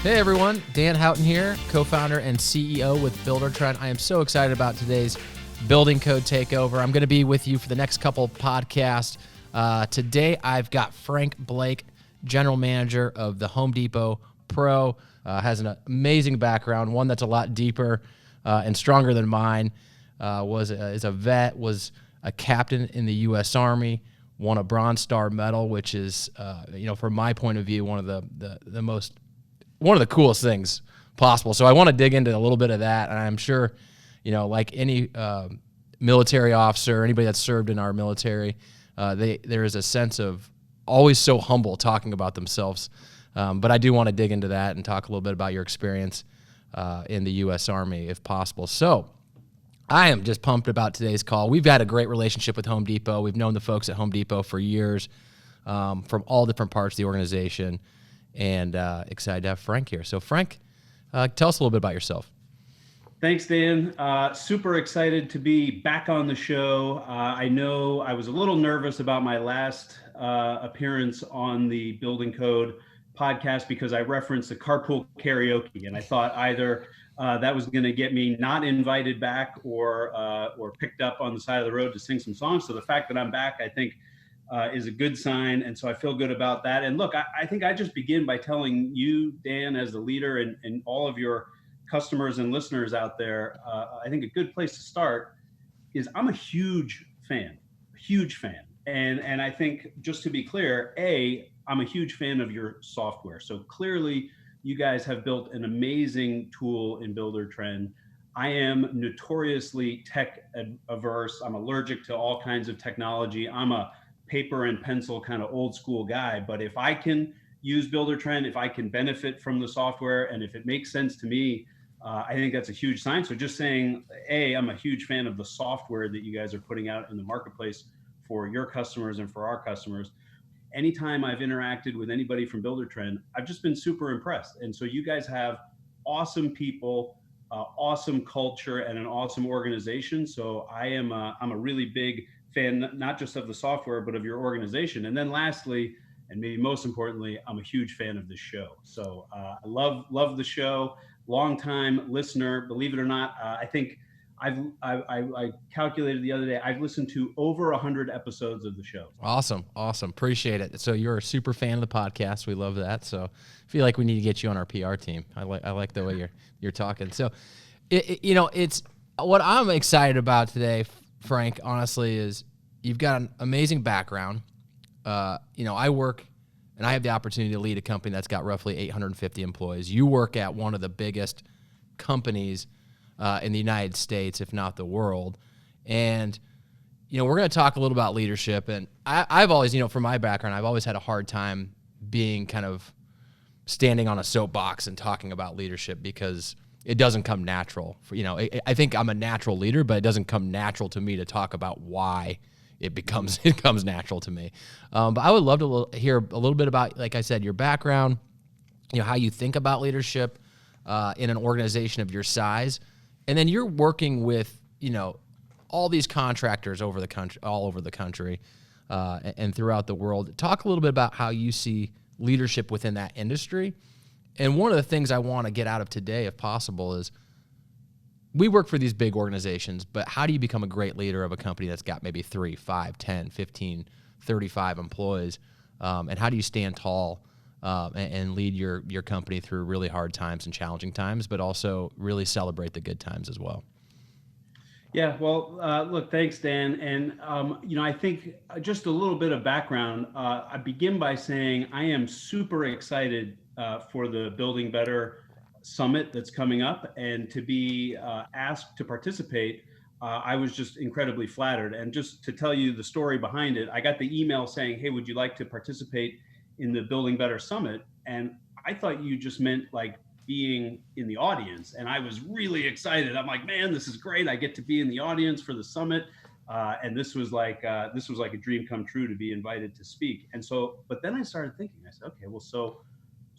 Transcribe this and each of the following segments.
Hey everyone, Dan Houghton here, co-founder and CEO with Buildertrend. I am so excited about today's Building Code Takeover. I'm going to be with you for the next couple podcasts. Today I've got Frank Blake, General Manager of the Home Depot Pro. Has an amazing background, one that's a lot deeper and stronger than mine. Is a vet, was a captain in the U.S. Army, won a Bronze Star Medal, which is, from my point of view, one of the coolest things possible. So I want to dig into a little bit of that. And I'm sure, like any military officer, anybody that's served in our military, there is a sense of always so humble talking about themselves. But I do want to dig into that and talk a little bit about your experience in the U.S. Army, if possible. So I am just pumped about today's call. We've had a great relationship with Home Depot. We've known the folks at Home Depot for years, from all different parts of the organization. And excited to have Frank here. So Frank, tell us a little bit about yourself. Thanks, Dan. Super excited to be back on the show. I know I was a little nervous about my last appearance on the Building Code podcast because I referenced the carpool karaoke, and I thought either that was going to get me not invited back or picked up on the side of the road to sing some songs. So the fact that I'm back, I think, is a good sign. And so I feel good about that. And look, I think I just begin by telling you, Dan, as the leader and all of your customers and listeners out there, I think a good place to start is I'm a huge fan. And I think, just to be clear, I'm a huge fan of your software. So clearly you guys have built an amazing tool in Buildertrend. I am notoriously tech averse. I'm allergic to all kinds of technology. I'm a paper and pencil kind of old school guy, but if I can use Buildertrend, if I can benefit from the software, and if it makes sense to me, I think that's a huge sign. So just saying, I'm a huge fan of the software that you guys are putting out in the marketplace for your customers and for our customers. Anytime I've interacted with anybody from Buildertrend, I've just been super impressed. And so you guys have awesome people, awesome culture, and an awesome organization. So I'm a really big fan, not just of the software, but of your organization. And then lastly, and maybe most importantly, I'm a huge fan of this show. So I love the show, long-time listener. Believe it or not, I think I calculated the other day, I've listened to over 100 episodes of the show. Awesome. Appreciate it. So you're a super fan of the podcast. We love that. So I feel like we need to get you on our PR team. I like the way you're talking. So, it's what I'm excited about today, Frank, honestly, is you've got an amazing background. I work and I have the opportunity to lead a company that's got roughly 850 employees. You work at one of the biggest companies in the United States, if not the world. And, we're going to talk a little about leadership. And I've always, from my background, I've always had a hard time being kind of standing on a soapbox and talking about leadership because it doesn't come natural. I think I'm a natural leader, but it doesn't come natural to me to talk about why it comes natural to me. But I would love to hear a little bit about, like I said, your background, how you think about leadership in an organization of your size. And then you're working with, all these contractors all over the country and throughout the world. Talk a little bit about how you see leadership within that industry. And one of the things I want to get out of today, if possible, is we work for these big organizations, but how do you become a great leader of a company that's got maybe 3, 5, 10, 15, 35 employees? And how do you stand tall and lead your company through really hard times and challenging times, but also really celebrate the good times as well? Yeah, well, look, thanks, Dan. And, I think just a little bit of background. I begin by saying I am super excited for the Building Better Summit that's coming up, and to be asked to participate. I was just incredibly flattered. And just to tell you the story behind it, I got the email saying, hey, would you like to participate in the Building Better Summit? And I thought you just meant like being in the audience. And I was really excited. I'm like, man, this is great. I get to be in the audience for the summit. And this was like a dream come true to be invited to speak. And so, but then I started thinking, I said, okay, well, so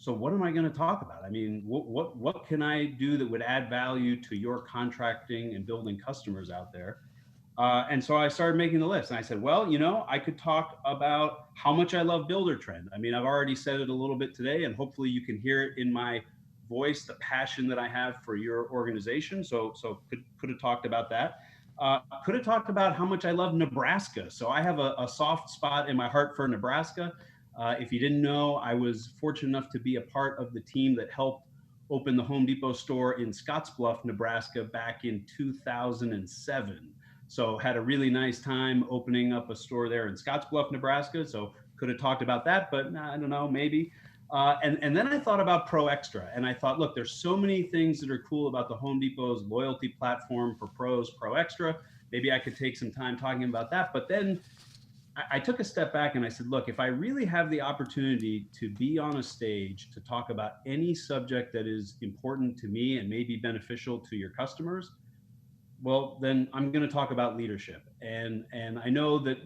what am I going to talk about? I mean, what can I do that would add value to your contracting and building customers out there? And so I started making the list, and I said, well, I could talk about how much I love Buildertrend. I mean, I've already said it a little bit today, and hopefully you can hear it in my voice the passion that I have for your organization. So could have talked about that. Could have talked about how much I love Nebraska. So I have a soft spot in my heart for Nebraska. If you didn't know, I was fortunate enough to be a part of the team that helped open the Home Depot store in Scottsbluff, Nebraska back in 2007. So had a really nice time opening up a store there in Scottsbluff, Nebraska. So could have talked about that, but I don't know, maybe. And then I thought about Pro Extra, and I thought, look, there's so many things that are cool about the Home Depot's loyalty platform for pros, Pro Extra. Maybe I could take some time talking about that. But then I took a step back and I said, look, if I really have the opportunity to be on a stage to talk about any subject that is important to me and maybe beneficial to your customers, well, then I'm going to talk about leadership. And I know that,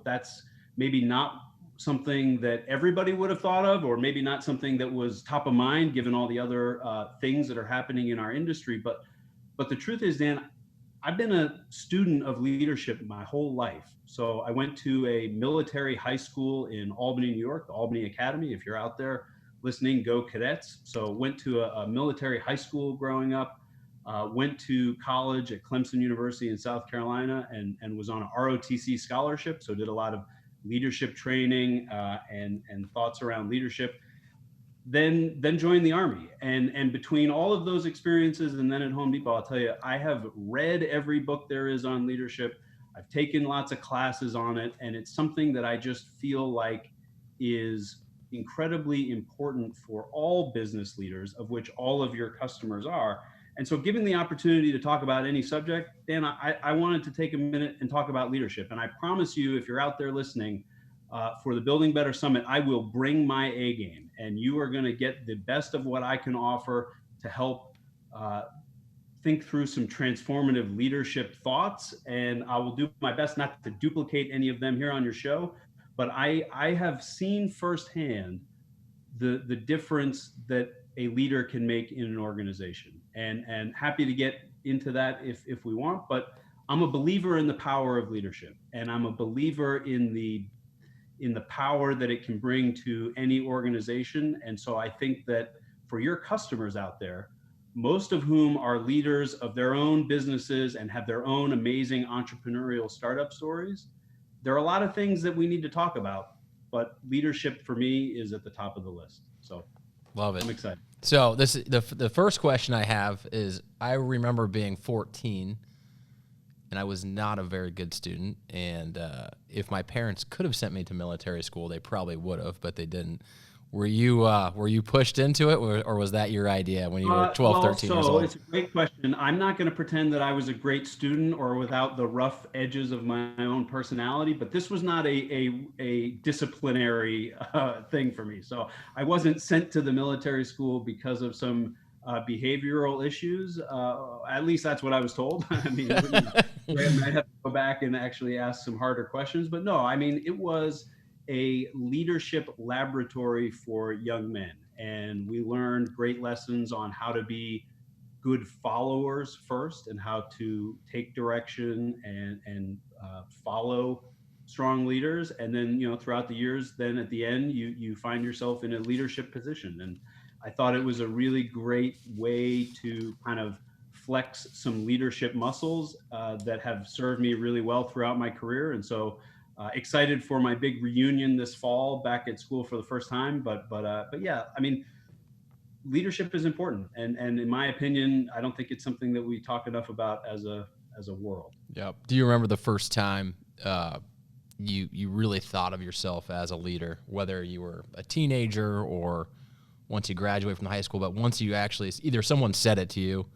that's maybe not something that everybody would have thought of, or maybe not something that was top of mind given all the other things that are happening in our industry. But the truth is, Dan, I've been a student of leadership my whole life. So I went to a military high school in Albany, New York, the Albany Academy. If you're out there listening, go cadets. So went to a military high school growing up. Went to college at Clemson University in South Carolina, and was on a ROTC scholarship. So did a lot of leadership training and thoughts around leadership. Then joined the Army, and between all of those experiences and then at Home Depot, I'll tell you, I have read every book there is on leadership. I've taken lots of classes on it, and it's something that I just feel like is incredibly important for all business leaders, of which all of your customers are. And so, given the opportunity to talk about any subject, Dan, I wanted to take a minute and talk about leadership. And I promise you, if you're out there listening, for the Building Better Summit, I will bring my A game, and you are going to get the best of what I can offer to help think through some transformative leadership thoughts. And I will do my best not to duplicate any of them here on your show, but I have seen firsthand the difference that a leader can make in an organization, and happy to get into that if we want. But I'm a believer in the power of leadership, and I'm a believer in the power that it can bring to any organization. And so I think that for your customers out there, most of whom are leaders of their own businesses and have their own amazing entrepreneurial startup stories, there are a lot of things that we need to talk about, but leadership for me is at the top of the list. So love it. I'm excited. So this the first question I have is, I remember being 14 and I was not a very good student. And if my parents could have sent me to military school, they probably would have, but they didn't. Were you pushed into it, or was that your idea when you were 12, 13 years old? It's a great question. I'm not going to pretend that I was a great student or without the rough edges of my own personality, but this was not a disciplinary thing for me. So I wasn't sent to the military school because of some behavioral issues. At least that's what I was told. I mean, I might have to go back and actually ask some harder questions, but no, I mean, it was a leadership laboratory for young men. And we learned great lessons on how to be good followers first, and how to take direction and follow strong leaders. And then, throughout the years, then at the end, you find yourself in a leadership position. And I thought it was a really great way to kind of flex some leadership muscles that have served me really well throughout my career. And so excited for my big reunion this fall back at school for the first time. But yeah, I mean, leadership is important, and in my opinion, I don't think it's something that we talk enough about as a world. Yep. Do you remember the first time you really thought of yourself as a leader, whether you were a teenager or once you graduate from high school, but once you actually, either someone said it to you,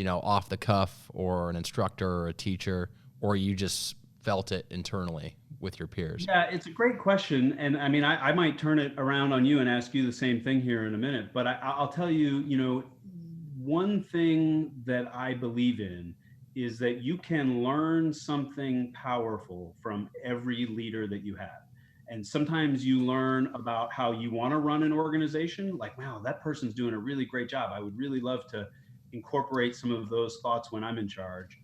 off the cuff, or an instructor or a teacher, or you just felt it internally with your peers? Yeah, it's a great question. And I mean, I might turn it around on you and ask you the same thing here in a minute, but I'll tell you, one thing that I believe in is that you can learn something powerful from every leader that you have. And sometimes you learn about how you want to run an organization, like, wow, that person's doing a really great job. I would really love to incorporate some of those thoughts when I'm in charge.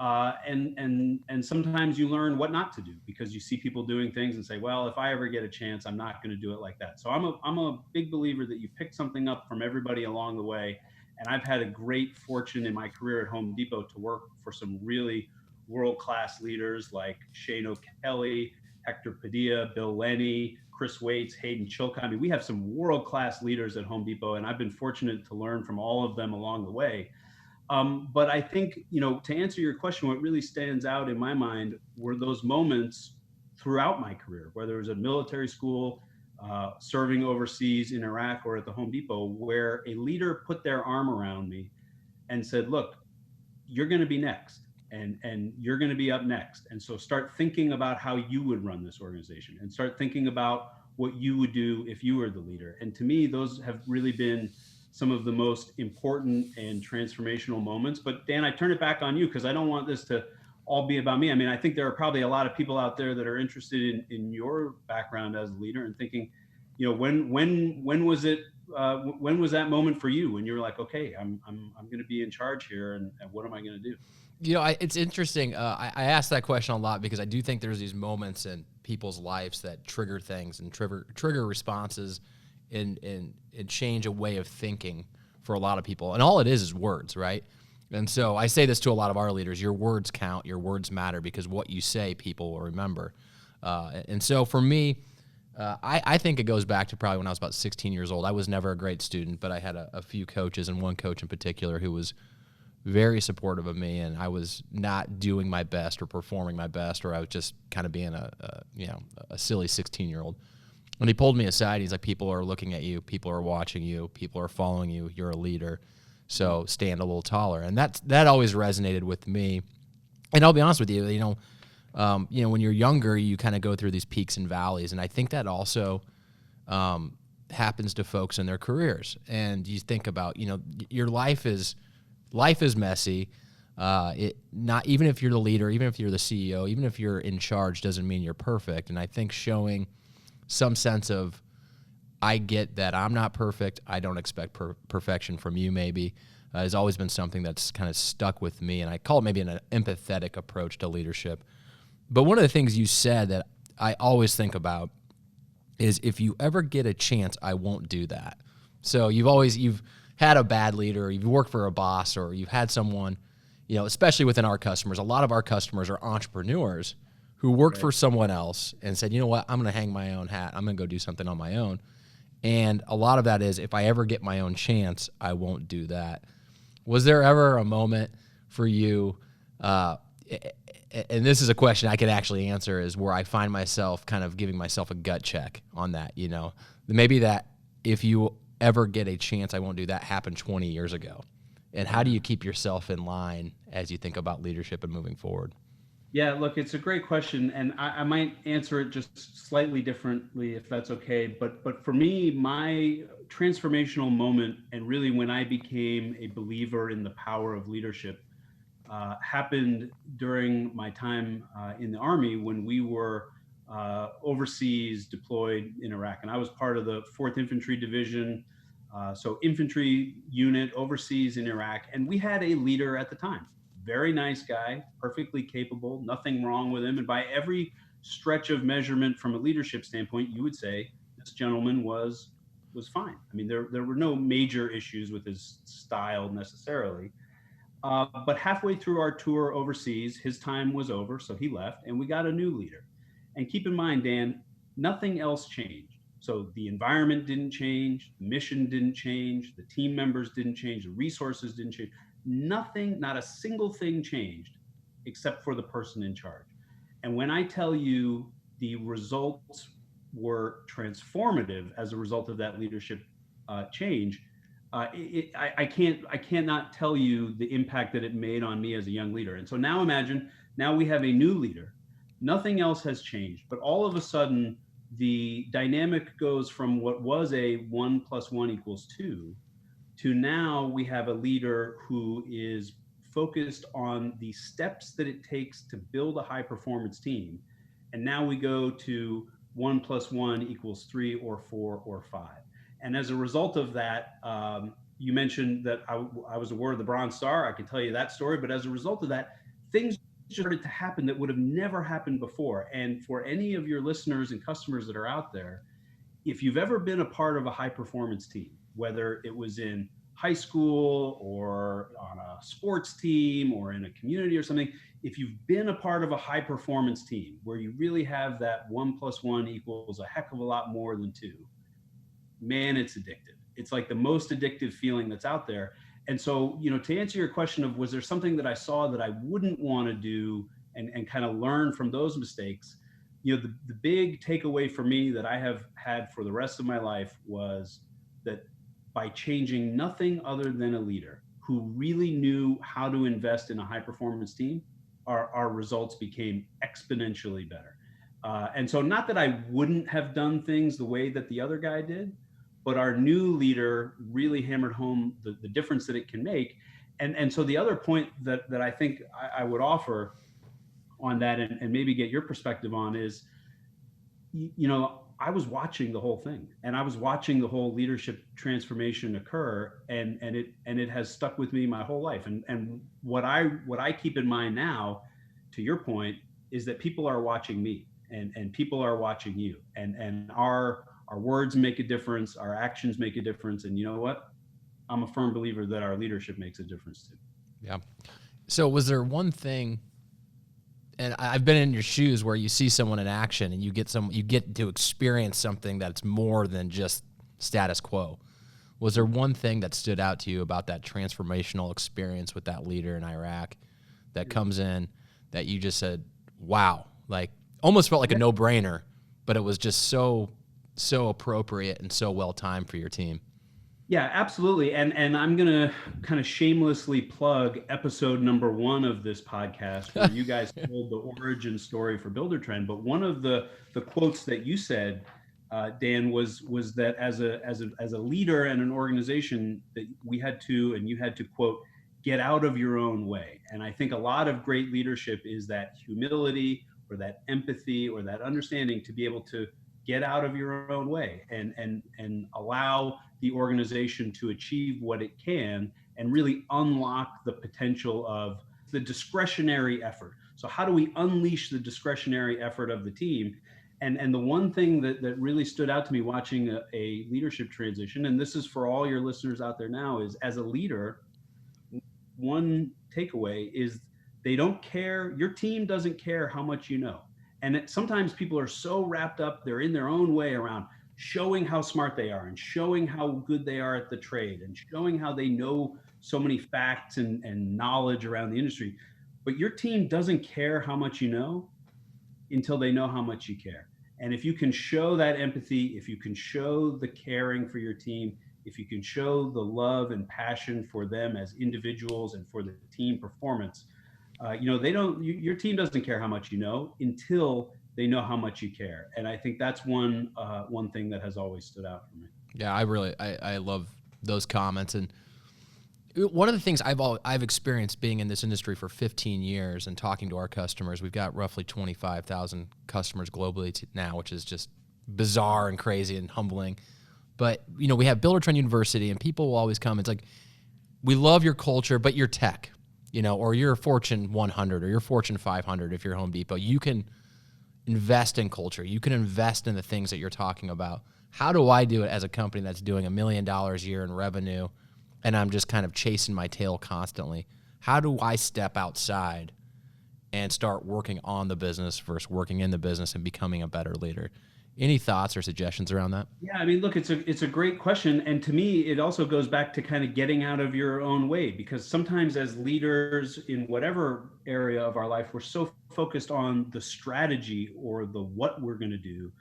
And sometimes you learn what not to do because you see people doing things and say, well, if I ever get a chance, I'm not going to do it like that. So I'm a big believer that you pick something up from everybody along the way. And I've had a great fortune in my career at Home Depot to work for some really world-class leaders like Shane O'Kelly, Hector Padilla, Bill Lenny, Chris Waits, Hayden Chilcott. I mean, we have some world-class leaders at Home Depot, and I've been fortunate to learn from all of them along the way. But I think, to answer your question, what really stands out in my mind were those moments throughout my career, whether it was at military school, serving overseas in Iraq, or at the Home Depot, where a leader put their arm around me and said, look, you're going to be next, and you're going to be up next. And so start thinking about how you would run this organization, and start thinking about what you would do if you were the leader. And to me, those have really been some of the most important and transformational moments. But Dan, I turn it back on you because I don't want this to all be about me. I mean, I think there are probably a lot of people out there that are interested in your background as a leader and thinking, when was it? When was that moment for you when you were like, okay, I'm going to be in charge here, and what am I going to do? It's interesting. I ask that question a lot because I do think there's these moments in people's lives that trigger things and trigger responses and change a way of thinking for a lot of people. And all it is words, right? And so I say this to a lot of our leaders: your words count, your words matter, because what you say, people will remember. And so for me, I think it goes back to probably when I was about 16 years old. I was never a great student, but I had a few coaches, and one coach in particular who was very supportive of me, and I was not doing my best or performing my best, or I was just kind of being a silly 16-year-old. When he pulled me aside, he's like, people are looking at you, people are watching you, people are following you, you're a leader, so stand a little taller. And that always resonated with me. And I'll be honest with you, when you're younger, you kind of go through these peaks and valleys, and I think that also happens to folks in their careers. And you think about, your life is messy. Not even if you're the leader, even if you're the CEO, even if you're in charge, doesn't mean you're perfect. And I think showing some sense of, I get that I'm not perfect, I don't expect perfection from you, maybe, has always been something that's kind of stuck with me. And I call it maybe an empathetic approach to leadership. But one of the things you said that I always think about is, if you ever get a chance, I won't do that. So you've had a bad leader, or you've worked for a boss, or you've had someone, especially within our customers, a lot of our customers are entrepreneurs who worked for someone else and said, you know what, I'm going to hang my own hat. I'm going to go do something on my own. And a lot of that is, if I ever get my own chance, I won't do that. Was there ever a moment for you, and this is a question I could actually answer, is where I find myself kind of giving myself a gut check on that, maybe that if you ever get a chance, I won't do that, happened 20 years ago. And how do you keep yourself in line as you think about leadership and moving forward? Yeah, look, it's a great question, and I might answer it just slightly differently, if that's okay. But for me, my transformational moment, and really when I became a believer in the power of leadership, happened during my time in the Army, when we were overseas deployed in Iraq. And I was part of the 4th Infantry Division, so infantry unit overseas in Iraq. And we had a leader at the time, very nice guy, perfectly capable, nothing wrong with him. And by every stretch of measurement from a leadership standpoint, you would say this gentleman was fine. I mean, there were no major issues with his style necessarily. But halfway through our tour overseas, his time was over, so he left, and we got a new leader. And keep in mind, Dan, nothing else changed. So the environment didn't change, the mission didn't change, the team members didn't change, the resources didn't change. Nothing, not a single thing changed except for the person in charge. And when I tell you the results were transformative as a result of that leadership change, I cannot tell you the impact that it made on me as a young leader. And so now imagine, now we have a new leader. Nothing else has changed, but all of a sudden the dynamic goes from what was a 1 + 1 = 2 to now we have a leader who is focused on the steps that it takes to build a high performance team. And now we go to 1 + 1 = 3 or 4 or 5. And as a result of that, you mentioned that I was awarded the Bronze Star. I can tell you that story. But as a result of that, things started to happen that would have never happened before. And for any of your listeners and customers that are out there, if you've ever been a part of a high performance team, whether it was in high school or on a sports team or in a community or something, if you've been a part of a high performance team where you really have that 1+1 = a heck of a lot more than two, man, it's addictive. It's like the most addictive feeling that's out there. And so, to answer your question of was there something that I saw that I wouldn't want to do and kind of learn from those mistakes, the big takeaway for me that I have had for the rest of my life was that by changing nothing other than a leader who really knew how to invest in a high performance team, our results became exponentially better. And so not that I wouldn't have done things the way that the other guy did, but our new leader really hammered home the difference that it can make. And so the other point that I think I would offer on that and maybe get your perspective on is, I was watching the whole thing and I was watching the whole leadership transformation occur, and it has stuck with me my whole life. And what I keep in mind now, to your point, is that people are watching me and people are watching you, and our words make a difference, our actions make a difference. And you know what? I'm a firm believer that our leadership makes a difference too. Yeah. So was there one thing, and I've been in your shoes, where you see someone in action and you get to experience something that's more than just status quo. Was there one thing that stood out to you about that transformational experience with that leader in Iraq that comes in that you just said, wow, like almost felt like a no-brainer, but it was just so appropriate and so well timed for your team? Yeah, absolutely. And I'm going to kind of shamelessly plug episode number 1 of this podcast, where you guys told the origin story for Buildertrend. But one of the quotes that you said, Dan, was that as a leader and an organization, that we had to, and you had to, quote, get out of your own way. And I think a lot of great leadership is that humility or that empathy or that understanding to be able to get out of your own way and allow the organization to achieve what it can and really unlock the potential of the discretionary effort. So how do we unleash the discretionary effort of the team? And the one thing that really stood out to me watching a leadership transition, and this is for all your listeners out there now, is as a leader, one takeaway is they don't care, your team doesn't care how much you know. And sometimes people are so wrapped up, they're in their own way around showing how smart they are and showing how good they are at the trade and showing how they know so many facts and knowledge around the industry. But your team doesn't care how much you know until they know how much you care. And if you can show that empathy, if you can show the caring for your team, if you can show the love and passion for them as individuals and for the team performance, your team doesn't care how much you know until they know how much you care. And I think that's one thing that has always stood out for me. Yeah, I love those comments. And one of the things I've experienced being in this industry for 15 years and talking to our customers, we've got roughly 25,000 customers globally now, which is just bizarre and crazy and humbling. But, we have Buildertrend University, and people will always come. It's like, we love your culture, but your tech, or you're Fortune 100 or you're Fortune 500 if you're Home Depot. You can invest in culture. You can invest in the things that you're talking about. How do I do it as a company that's doing $1 million a year in revenue, and I'm just kind of chasing my tail constantly? How do I step outside and start working on the business versus working in the business and becoming a better leader? Any thoughts or suggestions around that? Yeah, I mean, look, it's a great question. And to me, it also goes back to kind of getting out of your own way, because sometimes as leaders in whatever area of our life, we're so focused on the strategy or the what we're going to do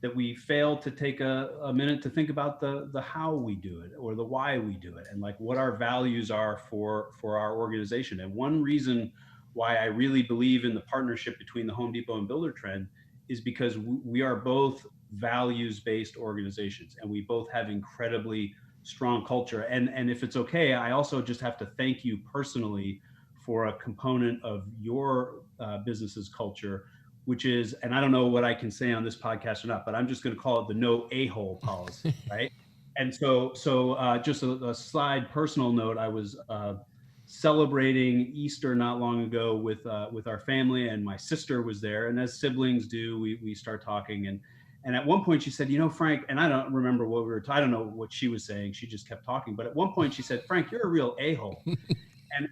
that we fail to take a minute to think about the how we do it or the why we do it, and like what our values are for our organization. And one reason why I really believe in the partnership between the Home Depot and Buildertrend is because we are both values-based organizations, and we both have incredibly strong culture. And if it's okay, I also just have to thank you personally for a component of your business's culture, which is, and I don't know what I can say on this podcast or not, but I'm just going to call it the no ahole policy, right? And so just a side personal note, I was celebrating Easter not long ago with our family, and my sister was there. And as siblings do, we start talking, and at one point she said, Frank, and I don't remember what we were. I don't know what she was saying. She just kept talking. But at one point she said, Frank, you're a real a-hole.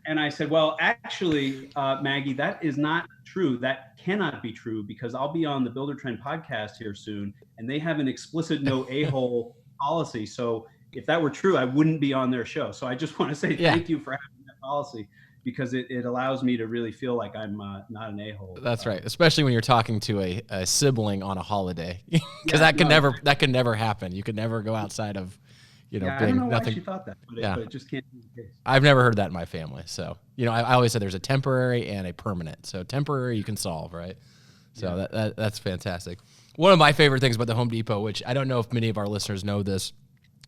And I said, well, actually, Maggie, that is not true. That cannot be true, because I'll be on the Buildertrend podcast here soon, and they have an explicit no a-hole policy. So if that were true, I wouldn't be on their show. So I just want to say thank you for having that policy, because it allows me to really feel like I'm not an a-hole. That's right, especially when you're talking to a sibling on a holiday, because that can never happen. You could never go outside of. I don't know why she thought that, but it just can't be the case. I've never heard that in my family. So, I always said there's a temporary and a permanent. So temporary you can solve, right? So that's fantastic. One of my favorite things about the Home Depot, which I don't know if many of our listeners know this,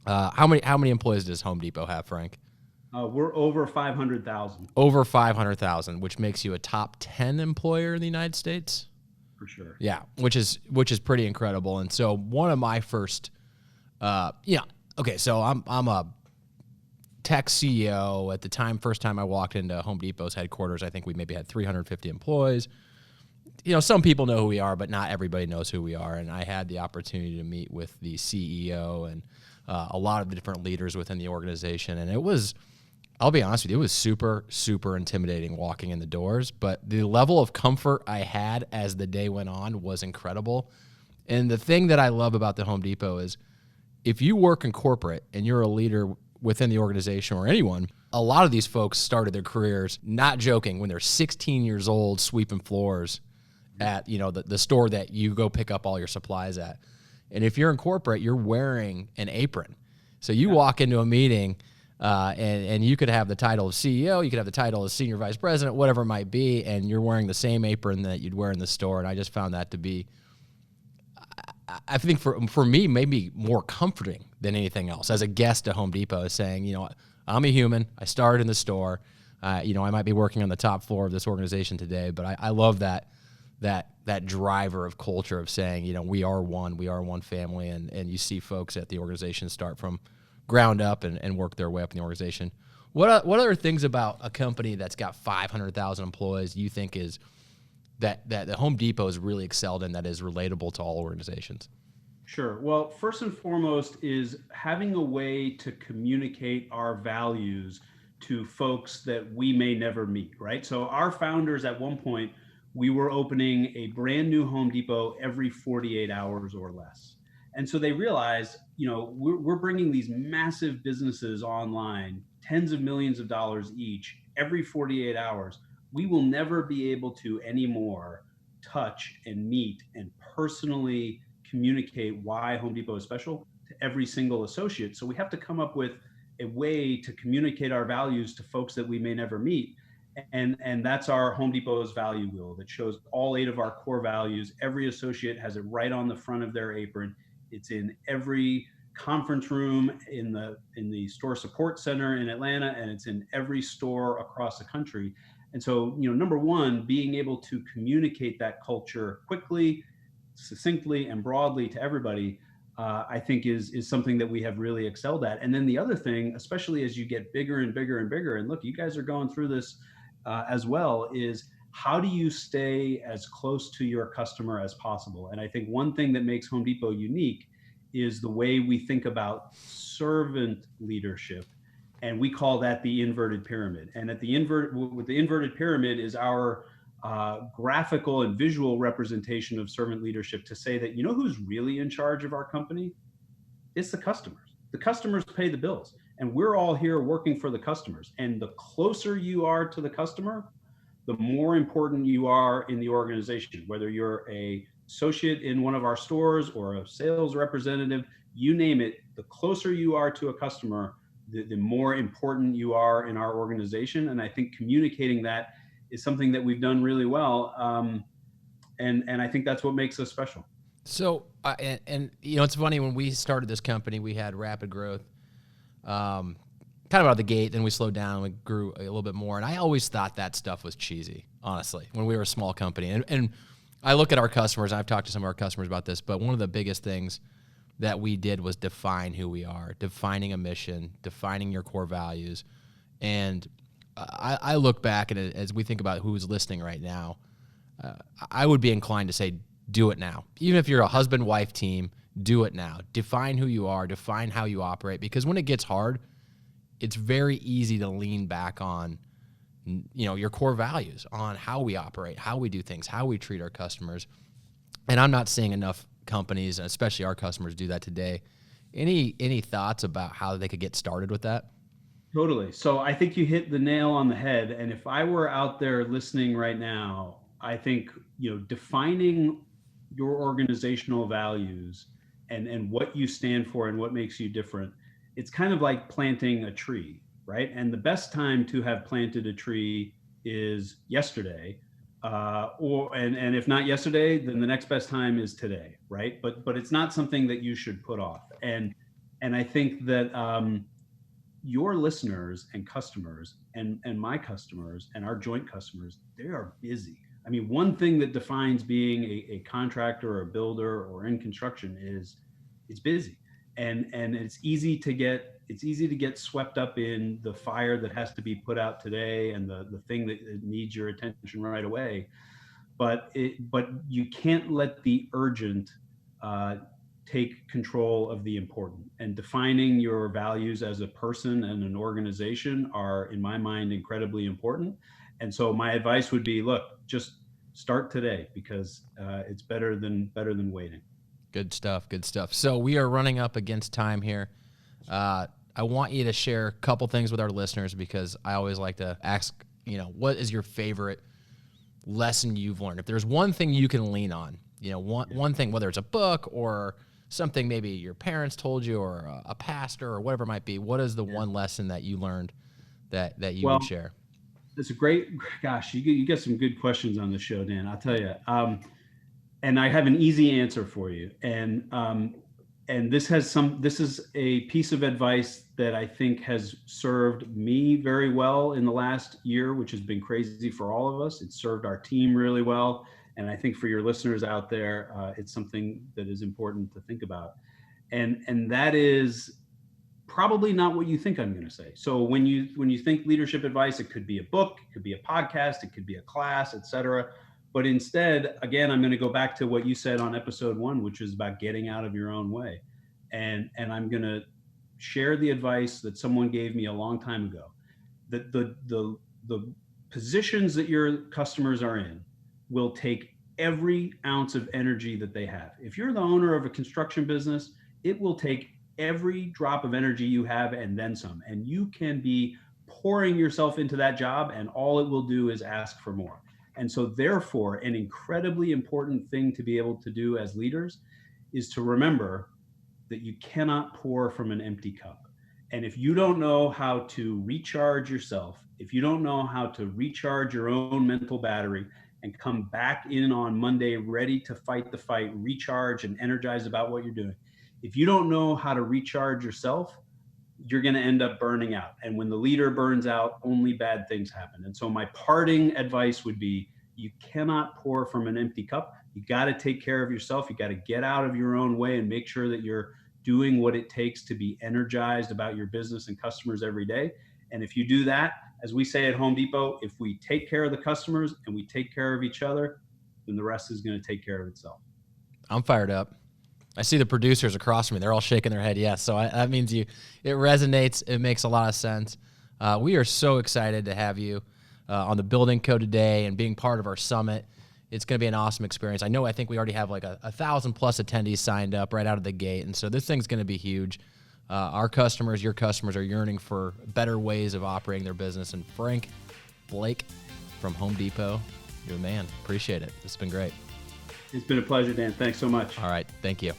how many employees does Home Depot have, Frank? We're over 500,000. Over 500,000, which makes you a top 10 employer in the United States. For sure. Yeah, which is pretty incredible. And so one of my first, okay, so I'm a tech CEO at the time. First time I walked into Home Depot's headquarters, I think we maybe had 350 employees. Some people know who we are, but not everybody knows who we are. And I had the opportunity to meet with the CEO and a lot of the different leaders within the organization. And it was, I'll be honest with you, it was super, super intimidating walking in the doors. But the level of comfort I had as the day went on was incredible. And the thing that I love about the Home Depot is, if you work in corporate and you're a leader within the organization or anyone, a lot of these folks started their careers, not joking, when they're 16 years old sweeping floors at the store that you go pick up all your supplies at. And if you're in corporate, you're wearing an apron. So you walk into a meeting and you could have the title of CEO, you could have the title of senior vice president, whatever it might be, and you're wearing the same apron that you'd wear in the store. And I just found that to be, I think for me, maybe more comforting than anything else. As a guest at Home Depot, is saying, I'm a human. I started in the store. I might be working on the top floor of this organization today, but I love that driver of culture of saying, we are one family, and you see folks at the organization start from ground up and work their way up in the organization. What other things about a company that's got 500,000 employees you think is that the Home Depot has really excelled in, that is relatable to all organizations? Sure. Well, first and foremost is having a way to communicate our values to folks that we may never meet, right? So our founders, at one point, we were opening a brand new Home Depot every 48 hours or less. And so they realized, we're bringing these massive businesses online, tens of millions of dollars each, every 48 hours. We will never be able to anymore touch and meet and personally communicate why Home Depot is special to every single associate. So we have to come up with a way to communicate our values to folks that we may never meet. And that's our Home Depot's value wheel that shows all 8 of our core values. Every associate has it right on the front of their apron. It's in every conference room in the store support center in Atlanta, and it's in every store across the country. And so, number one, being able to communicate that culture quickly, succinctly, and broadly to everybody, I think is something that we have really excelled at. And then the other thing, especially as you get bigger and bigger and bigger, and look, you guys are going through this as well, is how do you stay as close to your customer as possible? And I think one thing that makes Home Depot unique is the way we think about servant leadership. And we call that the inverted pyramid. And at the inverted pyramid is our graphical and visual representation of servant leadership, to say that, who's really in charge of our company? It's the customers. The customers pay the bills, and we're all here working for the customers. And the closer you are to the customer, the more important you are in the organization, whether you're a associate in one of our stores or a sales representative, you name it. The closer you are to a customer, the more important you are in our organization. And I think communicating that is something that we've done really well. And I think that's what makes us special. So, it's funny, when we started this company, we had rapid growth, kind of out of the gate, then we slowed down, we grew a little bit more. And I always thought that stuff was cheesy, honestly, when we were a small company. And I look at our customers, I've talked to some of our customers about this, but one of the biggest things that we did was define who we are, defining a mission, defining your core values. And I look back and as we think about who's listening right now, I would be inclined to say, do it now. Even if you're a husband-wife team, do it now. Define who you are, define how you operate, because when it gets hard, it's very easy to lean back on, your core values, on how we operate, how we do things, how we treat our customers. And I'm not seeing enough companies, especially our customers, do that today. Any thoughts about how they could get started with that? Totally. So I think you hit the nail on the head. And if I were out there listening right now, I think, defining your organizational values and what you stand for and what makes you different, it's kind of like planting a tree, right? And the best time to have planted a tree is yesterday. And if not yesterday, then the next best time is today, right? But it's not something that you should put off. And I think that your listeners and customers and my customers and our joint customers, they are busy. I mean, one thing that defines being a contractor or a builder or in construction is it's busy, and it's easy to get swept up in the fire that has to be put out today and the thing that needs your attention right away. But you can't let the urgent take control of the important. And defining your values as a person and an organization are, in my mind, incredibly important. And so my advice would be, look, just start today, because it's better than waiting. Good stuff. Good stuff. So we are running up against time here. I want you to share a couple things with our listeners, because I always like to ask, what is your favorite lesson you've learned? If there's one thing you can lean on, one thing, whether it's a book or something maybe your parents told you or a pastor or whatever it might be, what is the one lesson that you learned that you would share? It's a great, gosh, you get some good questions on the show, Dan, I'll tell you. And I have an easy answer for you. And this is a piece of advice that I think has served me very well in the last year, which has been crazy for all of us. It's served our team really well. And I think for your listeners out there, it's something that is important to think about. And that is probably not what you think I'm going to say. So when you think leadership advice, it could be a book, it could be a podcast, it could be a class, etc. But instead, again, I'm going to go back to what you said on episode 1, which is about getting out of your own way. And I'm going to share the advice that someone gave me a long time ago. That the positions that your customers are in will take every ounce of energy that they have. If you're the owner of a construction business, it will take every drop of energy you have and then some. And you can be pouring yourself into that job, and all it will do is ask for more. And so therefore, an incredibly important thing to be able to do as leaders is to remember that you cannot pour from an empty cup. And if you don't know how to recharge yourself, if you don't know how to recharge your own mental battery and come back in on Monday ready to fight the fight, recharge and energize about what you're doing, if you don't know how to recharge yourself, you're going to end up burning out. And when the leader burns out, only bad things happen. And so my parting advice would be, you cannot pour from an empty cup. You got to take care of yourself. You got to get out of your own way and make sure that you're doing what it takes to be energized about your business and customers every day. And if you do that, as we say at Home Depot, if we take care of the customers and we take care of each other, then the rest is going to take care of itself. I'm fired up. I see the producers across from me. They're all shaking their head yes. So that means it resonates. It makes a lot of sense. We are so excited to have you on the Building Code today and being part of our summit. It's going to be an awesome experience. I think we already have like 1,000+ attendees signed up right out of the gate. And so this thing's going to be huge. Our customers, your customers, are yearning for better ways of operating their business. And Frank Blake from Home Depot, you're the man. Appreciate it. It's been great. It's been a pleasure, Dan. Thanks so much. All right. Thank you.